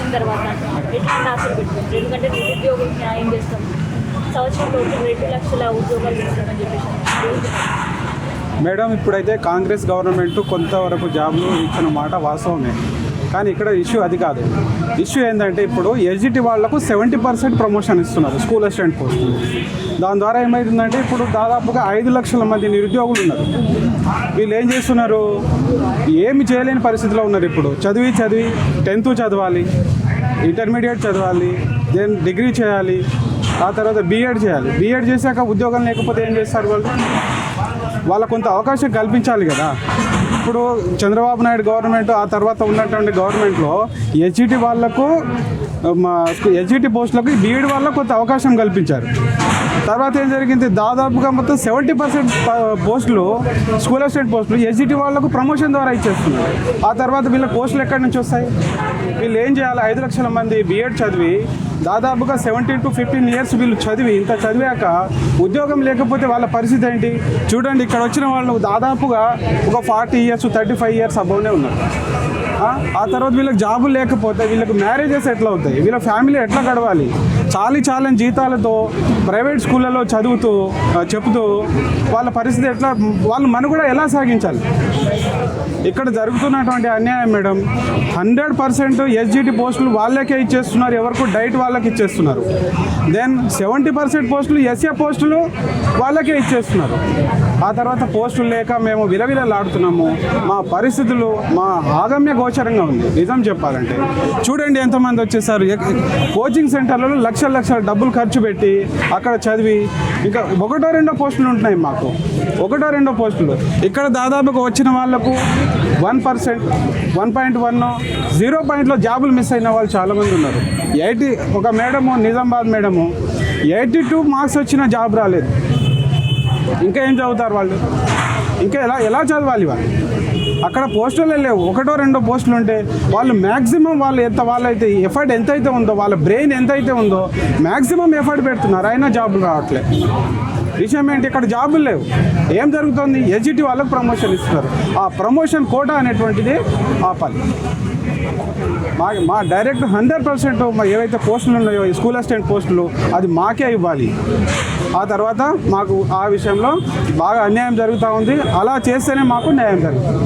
వచ్చిన తర్వాత ఎట్లాంటి ఆశలు పెట్టుకుంటారు? ఎందుకంటే నిరుద్యోగులకు న్యాయం చేస్తాం, సంవత్సరంలో 2 లక్షల ఉద్యోగాలు ఇస్తామని చెప్పేసి. మేడం, ఇప్పుడైతే కాంగ్రెస్ గవర్నమెంట్ కొంతవరకు జాబ్లు ఇచ్చిన మాట వాస్తవమే, కానీ ఇక్కడ ఇష్యూ అది కాదు. ఇష్యూ ఏంటంటే ఇప్పుడు ఎస్జిటి వాళ్లకు 70% ప్రమోషన్ ఇస్తున్నారు స్కూల్ అసిస్టెంట్ పోస్టులు. దాని ద్వారా ఏమవుతుందంటే ఇప్పుడు దాదాపుగా 5 లక్షల మంది నిరుద్యోగులు ఉన్నారు. వీళ్ళు ఏం చేస్తున్నారు? ఏమి చేయలేని పరిస్థితిలో ఉన్నారు. ఇప్పుడు చదివి 10th చదవాలి, ఇంటర్మీడియట్ చదవాలి, దెన్ డిగ్రీ చేయాలి, ఆ తర్వాత బీఎడ్ చేయాలి. బీఎడ్ చేశాక ఉద్యోగం లేకపోతే ఏం చేస్తారు? వాళ్ళకు కొంత అవకాశం కల్పించాలి కదా. ఇప్పుడు చంద్రబాబు నాయుడు గవర్నమెంట్, ఆ తర్వాత ఉన్నటువంటి గవర్నమెంట్లో ఎస్జిటి వాళ్లకు, ఎస్జిటి పోస్టులకు బీఎడ్ వాళ్ళకు కొంత అవకాశం కల్పించారు. తర్వాత ఏం జరిగింది? దాదాపుగా మొత్తం 70% పోస్టులు, స్కూల్ అసిస్టెంట్ పోస్టులు ఎస్జిటి వాళ్ళకు ప్రమోషన్ ద్వారా ఇచ్చేస్తున్నారు. ఆ తర్వాత వీళ్ళ పోస్టులు ఎక్కడి నుంచి వస్తాయి? వీళ్ళు ఏం చేయాలి? 5 లక్షల మంది బీఎడ్ చదివి దాదాపుగా 17 to 15 years వీళ్ళు ఇంత చదివాక ఉద్యోగం లేకపోతే వాళ్ళ పరిస్థితి ఏంటి? చూడండి, ఇక్కడ వచ్చిన వాళ్ళు దాదాపుగా ఒక 40 years 35 years అబౌవ్నే ఉన్నారు. ఆ తర్వాత వీళ్ళకి జాబులు లేకపోతే వీళ్ళకి మ్యారేజెస్ ఎట్లా అవుతాయి? వీళ్ళ ఫ్యామిలీ ఎట్లా గడవాలి? చాలని జీతాలతో ప్రైవేట్ స్కూళ్ళలో చదువుతూ చెప్తూ వాళ్ళ పరిస్థితి ఎట్లా, వాళ్ళు మనుగడ ఎలా సాగించాలి? ఇక్కడ జరుగుతున్నటువంటి అన్యాయం మేడం, 100% ఎస్జిటి పోస్టులు వాళ్ళకే ఇచ్చేస్తున్నారు, ఎవరికి డైట్ వాళ్ళకి ఇచ్చేస్తున్నారు. దెన్ 70% పోస్టులు ఎస్ఏ పోస్టులు వాళ్ళకే ఇచ్చేస్తున్నారు. ఆ తర్వాత పోస్టులు లేక మేము విలవిలలాడుతున్నాము. మా పరిస్థితులు మా ఆగమ్య గోచరంగా ఉంది నిజం చెప్పాలంటే. చూడండి ఎంతమంది వచ్చేసారు. కోచింగ్ సెంటర్లలో లక్షల డబ్బులు ఖర్చు పెట్టి అక్కడ చదివి ఇంకా 1-2 పోస్టులు ఉంటున్నాయి మాకు, 1-2 పోస్టులు. ఇక్కడ దాదాపుగా వచ్చిన వాళ్లకు 1%, 1.1, 0 జాబులు మిస్ అయిన వాళ్ళు చాలామంది ఉన్నారు. ఒక మేడము, నిజామాబాద్ మేడము 82 మార్క్స్ వచ్చిన జాబ్ రాలేదు. ఇంకా ఏం చదువుతారు వాళ్ళు? ఇంకా ఎలా చదవాలి వాళ్ళు? అక్కడ పోస్టులే లేవు. 1-2 పోస్టులు ఉంటే వాళ్ళు మ్యాక్సిమం వాళ్ళైతే ఎఫర్ట్ ఎంతైతే ఉందో, వాళ్ళ బ్రెయిన్ ఎంతైతే ఉందో మ్యాక్సిమం ఎఫర్ట్ పెడుతున్నారు, అయినా జాబులు రావట్లేదు. విషయం ఏంటి? ఇక్కడ జాబులు లేవు. ఏం జరుగుతుంది? ఎస్జిటి వాళ్ళకు ప్రమోషన్ ఇస్తున్నారు. ఆ ప్రమోషన్ కోటా అనేటువంటిది ఆపాలి. మా డైరెక్ట్ 100% ఏవైతే పోస్టులు ఉన్నాయో ఈ స్కూల్ అసిస్టెంట్ పోస్టులు అది మాకే ఇవ్వాలి. ఆ తర్వాత మాకు ఆ విషయంలో బాగా అన్యాయం జరుగుతూ ఉంది. అలా చేస్తేనే మాకు న్యాయం జరుగుతుంది.